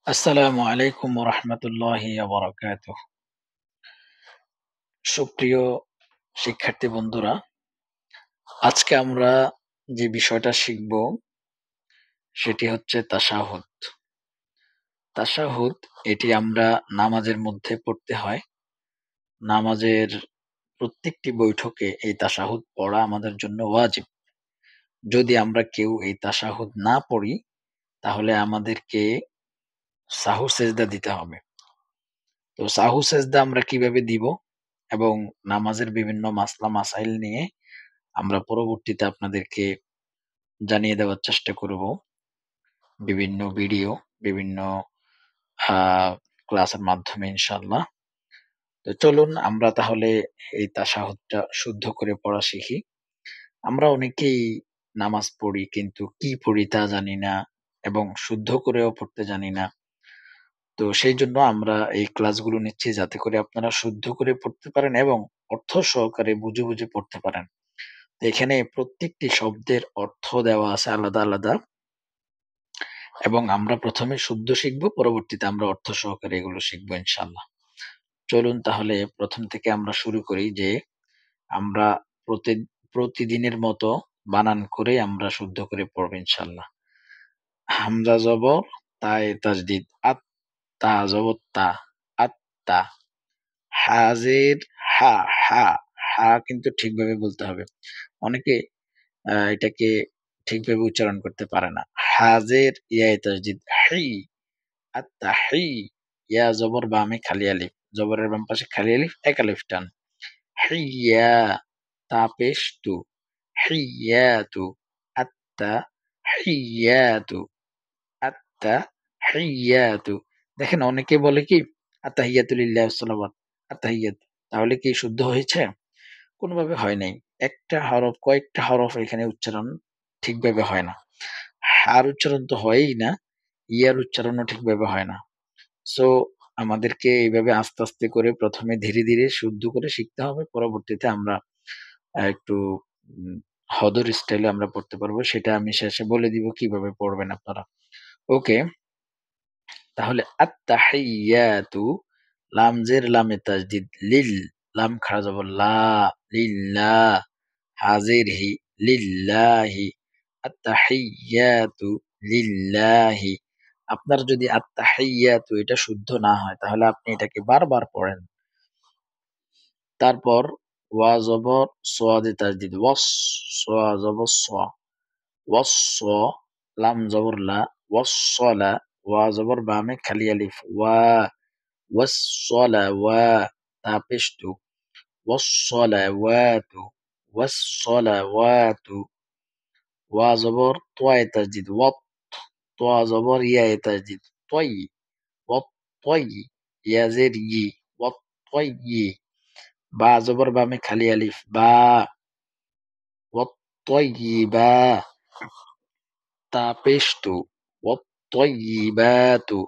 আসসালামু আলাইকুম ওরহমতুল্লাহি ওয়া সুপ্রিয় শিক্ষার্থী বন্ধুরা, আজকে আমরা যে বিষয়টা শিখব সেটি হচ্ছে তাশাহুদ। তাশাহুদ এটি আমরা নামাজের মধ্যে পড়তে হয়। নামাজের প্রত্যেকটি বৈঠকে এই তাশাহুদ পড়া আমাদের জন্য ওয়াজিব। যদি আমরা কেউ এই তাশাহুদ না পড়ি তাহলে আমাদেরকে সাহু সেজদা দিতে হবে। তো সাহু সেজদা আমরা কিভাবে দিব এবং নামাজের বিভিন্ন মাসলা মাসাইল নিয়ে আমরা পরবর্তীতে আপনাদেরকে জানিয়ে দেওয়ার চেষ্টা করব বিভিন্ন ভিডিও, বিভিন্ন ক্লাসের মাধ্যমে ইনশাআল্লাহ। তো চলুন আমরা তাহলে এই তাশাহুদটা শুদ্ধ করে পড়া শিখি। আমরা অনেকেই নামাজ পড়ি কিন্তু কি পড়ি তা জানি না এবং শুদ্ধ করেও পড়তে জানি না। তো সেই জন্য আমরা এই ক্লাসগুলো নিচ্ছি যাতে করে আপনারা শুদ্ধ করে পড়তে পারেন এবং অর্থ সহকারে বুঝে বুঝে পড়তে পারেন। তো এখানে প্রত্যেকটি শব্দের অর্থ দেওয়া আছে আলাদা আলাদা এবং আমরা প্রথমে শুদ্ধ শিখব, পরবর্তীতে আমরা অর্থ সহকারে এগুলো শিখবো ইনশাআল্লাহ। চলুন তাহলে প্রথম থেকে আমরা শুরু করি যে আমরা প্রতি প্রতিদিনের মতো বানান করে আমরা শুদ্ধ করে পড়বো ইনশাআল্লাহ। হামজা জবর তায়ে তাজদিদ আত, তা জবর তা, আত্তা। হাজের হা, হা, হা কিন্তু ঠিকভাবে বলতে হবে। অনেকে এটাকে ঠিকভাবে উচ্চারণ করতে পারে না। হাজের ইয়ায়ে তাজদিদ হি, আত্তাহি। ইয়া জবর বামে খালি আলিফ, জবরের বাম পাশে খালি আলিফ, এক আলিফ টান। হিয়া, তা পেশ তু, হিয়াতু, আত্তা হিয়াতু, আত্তা হিয়াতু। দেখেন অনেকে বলে কি আত্তাহিয়াতু লিল্লাহি ওয়াসসালাওয়াত, আত্তাহিয়াতু। তাহলে কি শুদ্ধ হয়েছে? কোনোভাবে হয় নাই। একটা হরফ, কয়েকটা হরফ এখানে উচ্চারণ ঠিকভাবে হয় না। হার উচ্চারণ তো হয়ই না, ইয়ার উচ্চারণও ঠিকভাবে হয় না। সো আমাদেরকে এইভাবে আস্তে আস্তে করে প্রথমে ধীরে ধীরে শুদ্ধ করে শিখতে হবে। পরবর্তীতে আমরা একটু উম হদর স্টাইলে আমরা পড়তে পারবো। সেটা আমি শেষে বলে দিব কিভাবে পড়বেন আপনারা। ওকে, তাহলে আত-তাহিয়াতু, লাম জের লামে তাজদিদ লিল, লাম খাড়া জবর লা, লিল্লাহ, হাজের হি, লিল্লাহি, আত-তাহিয়াতু লিল্লাহি। আপনার যদি আত-তাহিয়াতু এটা শুদ্ধ না হয় তাহলে আপনি এটাকে বারবার পড়েন। তারপর ওয়া জবর সোয়াদে তাজদিদ ওয়াস, সোয়া জবর সোয়া, ওয়াস, লাম জবর লা, ওয়াসসালা, ওয়া জবর বামে খালি আলিফ ওয়া, ওয়াসসালাওয়া, তা পেশ তু, ওয়াসসালাওয়াতু, ওয়াসসালাওয়াতু। ওয়া জবর তোয়ায়ে তাজদিদ ওয়াত, তোয়া জবর ইয়ায়ে তাজদিদ তয়, ওয়াত তয়, ইয়া জের ই, ওয়াত তয় ই। বা জবর বামে খালি আলিফ বা, ওয়াত তয় বা, তা পেশ তু, ওয়াত তয় বাতু।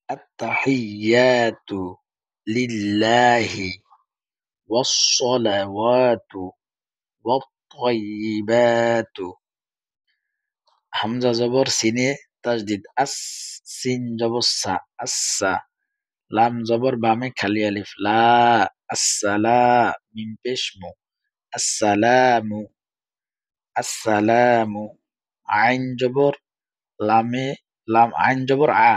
التحيات لله والصلوات والطيبات। হামজা জবর সিনে তাজদিদ আস, সিন জবর সা, আচ্ছা। লাম জবর বামে খালি আলিফ লা, আসসালা, মিম পেশ মু, আসসালামু, আসসালামু। আইন জবর লামে, লাম আইন জবর আ,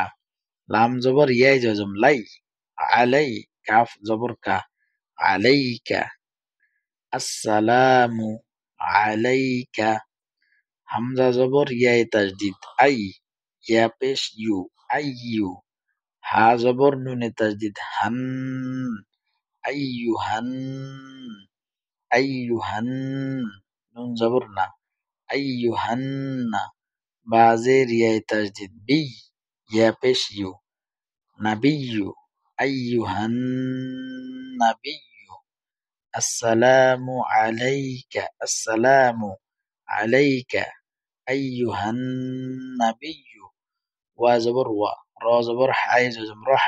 লাম জবর ইয়াই জজম লাই, আলাই, কাফ জবর কা, আলাইকা, আসসালামু আলাইকা। হামজা জবর ইয়ায়ে তাজদিদ আই, ইয়া পেশ ইউ, আই ইউ। হা জবর নুনে তাজদিদ হান, আইয়ুহান, আইয়ুহান। নুন জবর না, আইয়ুহান্না। বা জের ইয়ায়ে তাজদিদ বি, ইয়া পেশ ইউ, নাবিয়্যু, আইয়ুহান নাবিয়্যু। আসসালামু আলাইকা, আসসালামু আলাইকা, আইয়ুহান নাবিয়্যু। ওয়া জবর ওয়া, র জবর হায় জজম রহ,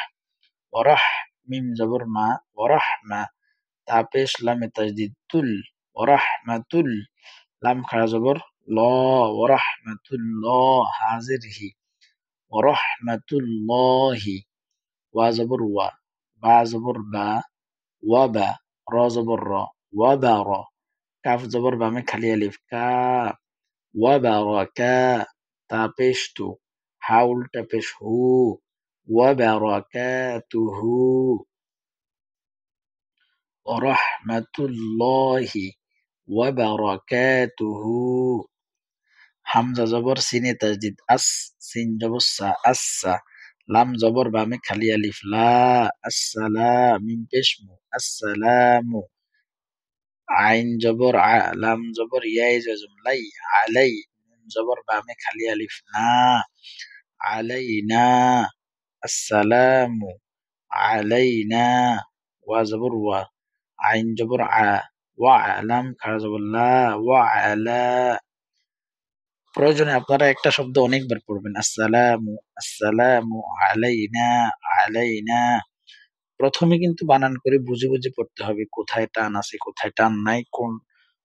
ওয়ারাহ, মিম জবর মা, ওয়ারাহমা, তা পেশ লামে তাজদিদ তুল, ওয়ারাহমাতুল। লাম খাড়া জবর ল, ওয়ারাহমাতুল্লাহ, হাজির হি, ওয়ারাহমাতুল্লাহি, ওয়া জবর ওয়া, বা জবর বা, ওয়া বা, র জবর র, ওয়া বা র, কাফ জবর বামে খালি আলিফ কা, ওয়া বা র কা, তা পেশ তু, হা উল্টা পেশ হু, ওয়া বা র কা তুহু, ওয়ারাহমাতুল্লাহি ওয়া বারাকাতুহু। হামজা জবর সিনে তাজদিদ আস, সিন জবর সা আচ্ছা, লাম জবর বামে খালি আলিফ লা, আসসালাম, মিম পেশ মু, আসসালামু, আইন জবর আ, লাম জবর ইয়াই জজম লাই, আলাই, নুন জবর বামে খালি আলিফ না, আলাইনা, আসসালামু আলাইনা, ওয়া জবর ওয়া, আইন জবর আ, ওয়া আলাম, খারা জবর লা, ওয়া আলা। প্রয়োজনে আপনারা একটা শব্দ অনেকবার পড়বেন। আসসালামু, আসসালামু আলাইনা, আলাইনা। প্রথমে কিন্তু বানান করে বুঝে, বুঝে পড়তে হবে। কোথায় টান আছে, কোথায় টান নাই, কোন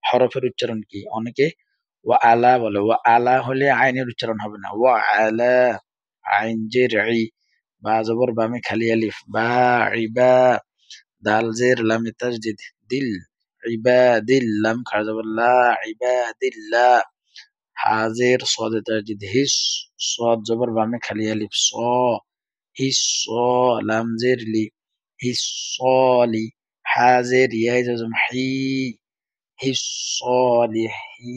হরফের উচ্চারণ কি। অনেকে ওয়া আলা বলে। ওয়া আলা হলে আইনের উচ্চারণ হবে না। ওয়া আলা, আইন জের ই, বা জবর বামে খালি আলিফ বা, ইবা, দাল জের লামে তাজদিদ দিল, ইবাদিল, লাম খারা জবর লা, ইবাদিল্লাহ, হাজের সদে তাজদিদ হিস, সদ জবর বামে খালি আলিফ স, হিস স, লাম জের লি, হিস সলি, হাজের ইয়াই জজম হি, হিস সলি হি,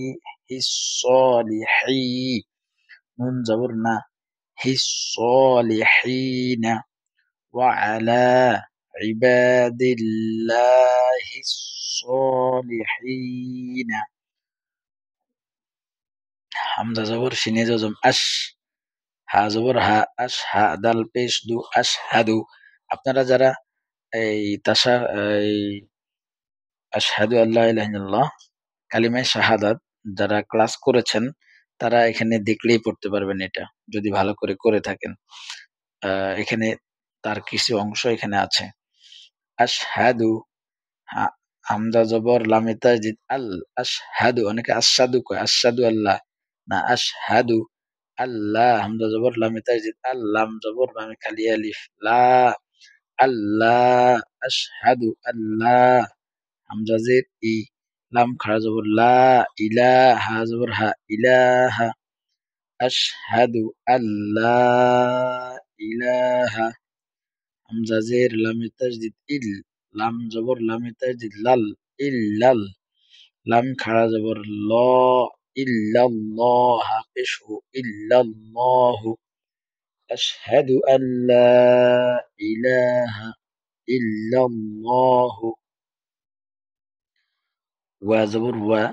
হিস সলি হি, নুন জবর না, হিস সলিহিনা, وعلى عباد الله الصالحين। হামজা জবর শিনে জজম আশ, হা জবর হা, আশ হা, দাল পেশ দু, আশ হাদু। আপনারা যারা এই তাসা এই আশহাদু আল্লাহ ইলাহা ইল্লাল্লাহ কালিমায়ে শাহাদাত যারা ক্লাস করেছেন তারা এখানে দেখলেই পড়তে পারবেন এটা, যদি ভালো করে করে থাকেন। এখানে তার কিছু অংশ এখানে আছে। আশহাদু, হা, হামজা জবর লামে তাজদিদ আল, আশহাদু, অনেকে আশহাদু কয়, আশহাদু আল্লাহ না, আশহাদু আল্লাহ, হামজা জবর লামে তাজদিদ আল, লাম জবর লামে খালি আলিফ লা, আল্লাহ, আশহাদু আল্লাহ, হামজা জের ই, লাম খাড়া জবর লা, ইলাহা, হা জবর হা, ইলাহা, আশহাদু আল্লাহ ইলাহা, হামজা জের লামে তাজদিদ ইল, লাম জবর লামে তাজদিদ লাল, ইল্লাল, লাম খাড়া জবর ল, ইল্লাল্লাহ, পেশ হু, ইল্লাল্লাহু, আশহাদু আল্লা ইলাহা ইল্লাল্লাহু, ওয়া জবর ওয়া,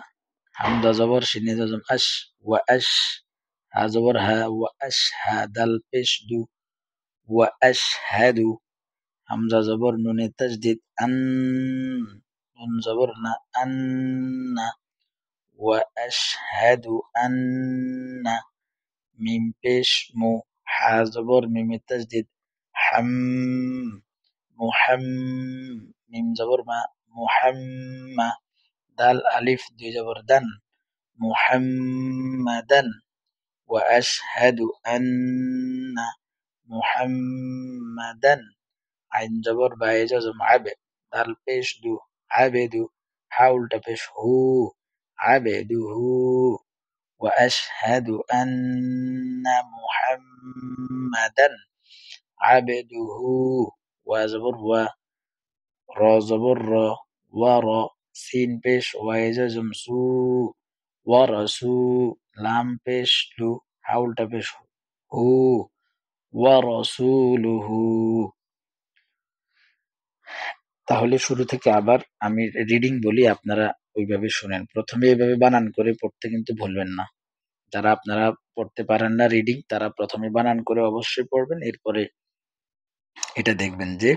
হামজা জবর শিনে জজম আশ, ওয়া আশ, হা জবর হা, ওয়া আশ হা, দাল পেশ দু, ওয়া আশহাদু, হামজা জবর নুনে তাজদিদ আন, নুন জবর না, আন্না, ওয়া আশহাদু আন্না, মিম পেশ মু, হা জবর মিমে তাজদিদ হাম, মুহাম, মিম জবর মা, মুহাম্মা, দাল আলিফ দুই জবর দান, মুহাম্মাদান, ওয়া আশহাদু আন্না মুহাম্মাদান, আইন জবর বায়ে জজম আবে, দাল পেশ দু, আবেদু, হা উল্টা পেশ হু, আবেদুহু, ওয়া আশহাদু আন্না মুহাম্মাদান আবেদুহু, ওয়া জবর ওয়া, র জবর র, ওয়া র, সিন পেশ ওয়ায়ে জজম সু, ওয়া রাসু, লাম পেশ লু, হা উল্টা পেশ হু, ওয়া রাসূলুহু। তাহলে শুরু থেকে আবার আমি রিডিং বলি, আপনারা ওইভাবে শুনেন। প্রথমে এভাবে বানান করে পড়তে কিন্তু ভুলবেন না। যারা আপনারা পড়তে পারেন না রিডিং তারা প্রথমে বানান করে অবশ্যই পড়বেন। এরপরে এটা দেখবেন যে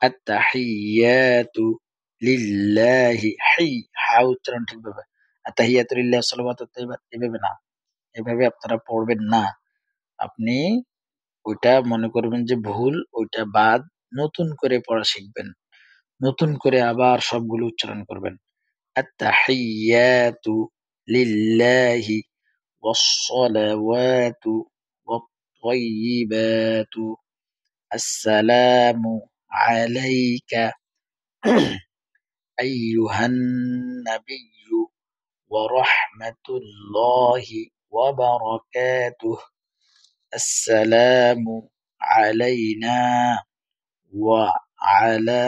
আত-তাহিয়াতু লিল্লাহি, হাই, হা উচ্চারণ ঠিকভাবে। আত-তাহিয়াতু লিল্লাহি সালাওয়াতুত তাইয়্যিবাত, এভাবে না। এভাবে আপনারা পড়বেন না। আপনি ওইটা মনে করবেন যে ভুল, ওইটা বাদ, নতুন করে পড়া শিখবেন। নতুন করে আবার সবগুলো উচ্চারণ করবেন। আত-তাহিয়াতু লিল্লাহি ওয়াস-সালাওয়াতু والطيبات السلام عليك أيها النبي ورحمة الله وبركاته السلام علينا وعلى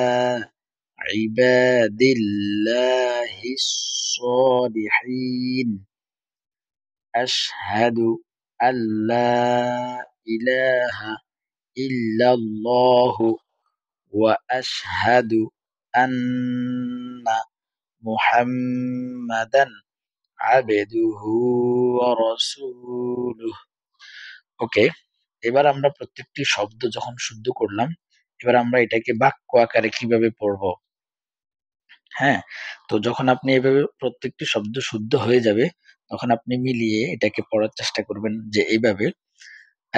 عباد الله الصالحين أشهد أن لا إله إلا الله وأشهد أن محمدا عبده ورسوله। ওকে, এবার আমরা প্রত্যেকটি শব্দ যখন শুদ্ধ করলাম, এবার আমরা এটাকে বাক্য আকারে কিভাবে পড়বো। হ্যাঁ, তো যখন আপনি এভাবে প্রত্যেকটি শব্দ শুদ্ধ হয়ে যাবে, তখন আপনি মিলিয়ে এটাকে পড়ার চেষ্টা করবেন যে এইভাবে,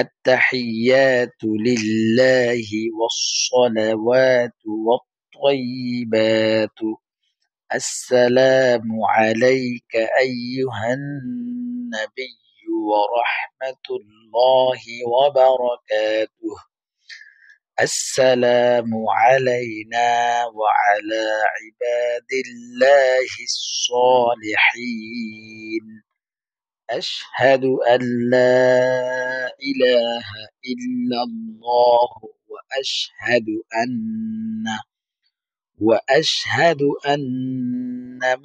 التحيات لله والصلوات والطيبات السلام عليك أيها النبي ورحمة الله وبركاته السلام علينا وعلى عباد الله الصالحين أشهد أن لا إله إلا الله وأشهد أن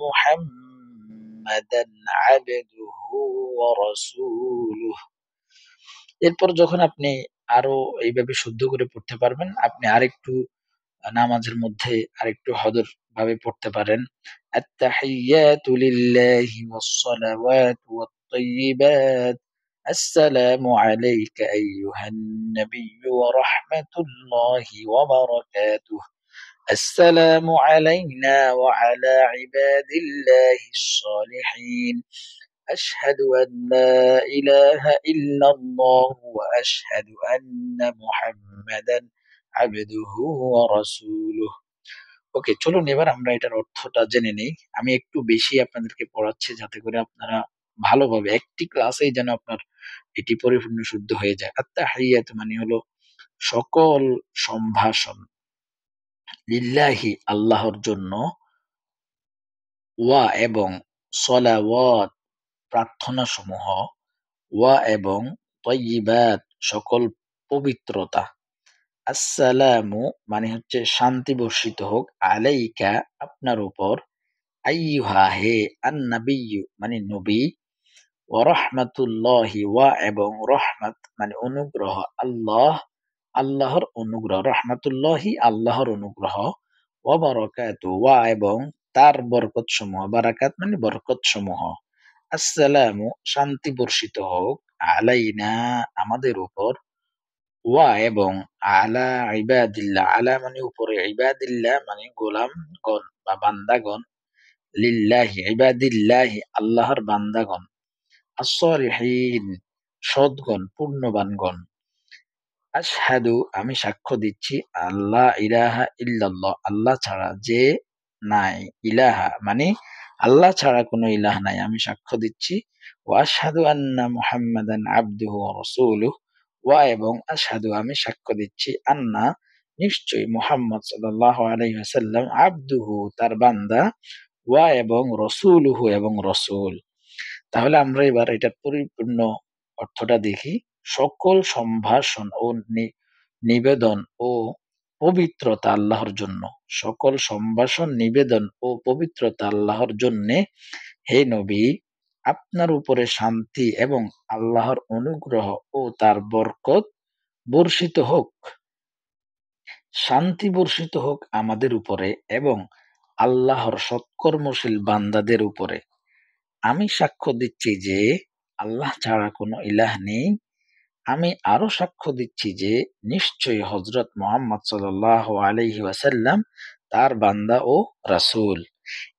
محمدا عبده ورسوله। এরপর যখন আপনি আরো এইভাবে শুদ্ধ করে পড়তে পারবেন, আপনি আরেকটু নামাজের মধ্যে আরেকটু হদর ভাবে পড়তে পারেন। আত্তাহিয়াতু লিল্লাহি ওয়াস-সালাওয়াতু ওয়াত-তাইয়্যিবাত আসসালামু আলাইকা আইয়ুহান নাবিয়্যু ওয়া রাহমাতুল্লাহি ওয়া বারাকাতুহু আসসালামু আলাইনা ওয়া আলা ইবাদিল্লাহিস সালিহিন আশহাদু আন লা ইলাহা ইল্লাল্লাহু ওয়া আশহাদু আন্না মুহাম্মাদান আবদুহু ওয়া রাসূলুহু। ওকে, চলুন এবার আমরা এটার অর্থটা জেনে নেই। আমি একটু বেশি আপনাদেরকে পড়াচ্ছি যাতে করে আপনারা ভালোভাবে একটি ক্লাসেই যেন আপনার এটি পরিপূর্ণ শুদ্ধ হয়ে যায়। আত্তাহিয়াত মানে হলো সকল সম্ভাষণ, লিল্লাহি আল্লাহর জন্য, ওয়া এবং সলাওয়াত প্রার্থনা সমূহ, ওয়া এবং তয়্যিবাত সকল পবিত্রতা, আসসালামু মানে হচ্ছে শান্তি বর্ষিত হোক, আলাইকা আপনার উপর, আইয়ুহা হে, আন্নাবিয়্যু মানে নবী, ওয়া রাহমাতুল্লাহি ওয়া এবং রহমত মানে অনুগ্রহ, আল্লাহ আল্লাহর অনুগ্রহ, রহমাতুল্লাহি আল্লাহর অনুগ্রহ, ওয়া বারাকাতু ওয়া এবং তার বরকত সমূহ, বারাকাত মানে বরকত সমূহ, আসসালামু শান্তি বর্ষিত হোক, আলাইনা আমাদের উপর, ওয়া এবং আলা ইবাদিল্লাহ, আলা মানে উপরে, ইবাদিল্লাহ মানে গোলামগণ বা বান্দাগণ, লিল্লাহি ইবাদিল্লাহি আল্লাহর বান্দাগণ, আস-সালিহিন সৎগণ পূর্ণবানগণ, আশহাদু আমি সাক্ষ্য দিচ্ছি, আল্লাহ ইলাহা ইল্লাল্লাহ আল্লাহ ছাড়া যে নাই, ইলাহা মানে আল্লাহ ছাড়া কোনো ইলাহ নাই, আমি সাক্ষ্য দিচ্ছি, ওয়া আশহাদু আন্না মুহাম্মাদান আবদুহু ওয়া রাসূলুহু ওয়া এবং আশহাদু আমি সাক্ষ্য দিচ্ছি, আন্না নিশ্চয়ই মুহাম্মদ সাল্লাল্লাহু আলাইহি ওয়াসাল্লাম আবদুহু তার বান্দা, ওয়া এবং রাসূলুহু এবং রাসূল। তাহলে আমরা এবার এটার পরিপূর্ণ অর্থটা দেখি। সকল সম্ভাষণ ও নিবেদন ও পবিত্রতা আল্লাহর জন্য, সকল সম্ভাষণ নিবেদন ও পবিত্রতা আল্লাহর জন্যে, হে নবী আপনার উপরে শান্তি এবং আল্লাহর অনুগ্রহ ও তার বরকত বর্ষিত হোক। শান্তি বর্ষিত হোক আমাদের উপরে এবং আল্লাহর সৎকর্মশীল বান্দাদের উপরে। আমি সাক্ষ্য দিচ্ছি যে আল্লাহ ছাড়া কোনো ইলাহ নেই। আমি আরো সাক্ষ্য দিচ্ছি যে নিশ্চয়ই হযরত মুহাম্মদ সাল্লাল্লাহু আলাইহি ওয়াসাল্লাম তার বান্দা ও রাসূল।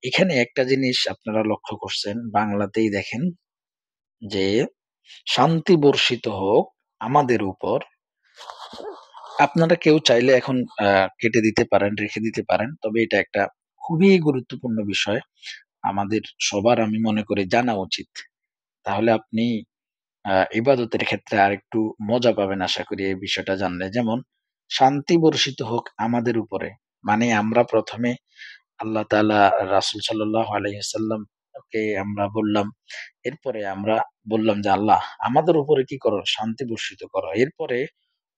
এখানে একটা জিনিস আপনারা লক্ষ্য করছেন, বাংলাতেই দেখেন যে শান্তি বর্ষিত হোক আমাদের উপর। আপনারা কেউ চাইলে এখন কেটে দিতে পারেন, রেখে দিতে পারেন। তবে এটা একটা খুবই গুরুত্বপূর্ণ বিষয়। আমাদের সবার আমি মনে করি জানা উচিত। তাহলে আপনি ইবাদতের ক্ষেত্রে আরেকটু মজা পাবেন আশা করি এই বিষয়টা জানলে। যেমন শান্তি বর্ষিত হোক আমাদের উপরে। মানে আমরা ১ম এ আল্লাহ তাআলা রাসূল সাল্লাল্লাহু আলাইহি ওয়াসাল্লাম কে আমরা বললাম। এরপরে আমরা বললাম যে, "আল্লাহ আমাদের উপরে কি করো? শান্তি বর্ষিত করো।" এরপরে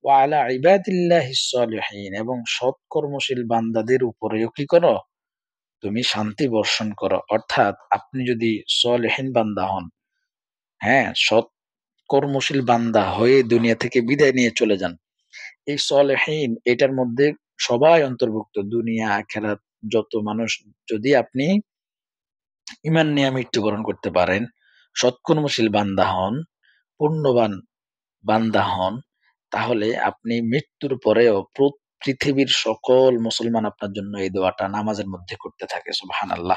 ওয়া আলা ইবাদিল্লাহিস সলিহিন এবং সৎ কর্মশীল বান্দাদের উপরেও কি করো? তুমি শান্তি বর্ষণ করো। অর্থাৎ আপনি যদি সলিহিন বান্দা হন, হ্যাঁ? সৎ কর্মশীল বান্দা হয়ে দুনিয়া থেকে বিদায় নিয়ে চলে যান। এই সলেহীন এটার মধ্যে সবাই অন্তর্ভুক্ত। দুনিয়া, আখিরাত যত মানুষ যদি আপনি ঈমান নিয়ে মৃত্যুবরণ করতে পারেন, সৎকর্মশীল বান্দা হন, পুণ্যবান বান্দা হন, তাহলে আপনি মৃত্যুর পরেও পৃথিবীর সকল মুসলমান আপনার জন্য এই দোয়াটা নামাজের মধ্যে করতে থাকে। সুবহানাল্লাহ।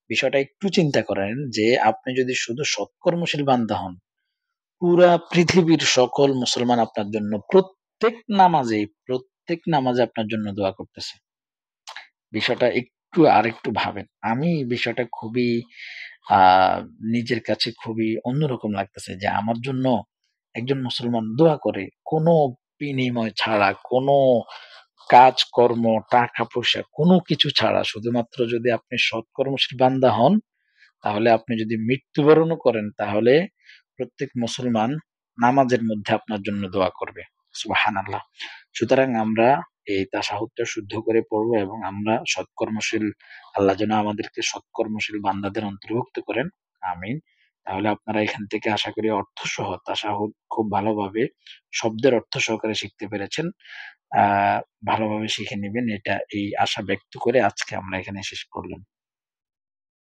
বিষয়টা একটু চিন্তা করেন যে আপনি যদি শুধু সৎকর্মশীল বান্দা হন, পুরা পৃথিবীর সকল মুসলমান আপনার জন্য প্রত্যেক নামাজে আপনার জন্য দোয়া করতেছে। বিষয়টা একটু আরেকটু ভাবেন। আমি বিষয়টা খুবই আ নিজের কাছে খুবই অন্যরকম লাগতেছে যে আমার জন্য একজন মুসলমান দোয়া করে। কোনো বিনিময় ছাড়া, কোনো কাজকর্ম, টাকা-পয়সা কোনো কিছু ছাড়া শুধুমাত্র যদি আপনি সৎকর্মশীল বান্দা হন তাহলে আপনি যদি মৃত্যুবরণও করেন তাহলে প্রত্যেক মুসলমান নামাজের মধ্যে আপনার জন্য দোয়া করবে। সুবহানাল্লাহ। সুতরাং আমরা এই তাশাহুদটা শুদ্ধ করে পড়বো এবং আমরা সৎকর্মশীল আল্লাহ যেন আমাদেরকে সৎকর্মশীল বান্দাদের অন্তর্ভুক্ত করেন। আমিন। তাহলে আপনারা এখান থেকে আশা করি অর্থসহ তাশাহুদ খুব ভালোভাবে শব্দের অর্থ সহকারে শিখতে পেরেছেন। আ ভালোভাবে শিখে নিবেন এই আশা ব্যক্ত করে আজকে আমরা এখানে শেষ করলাম।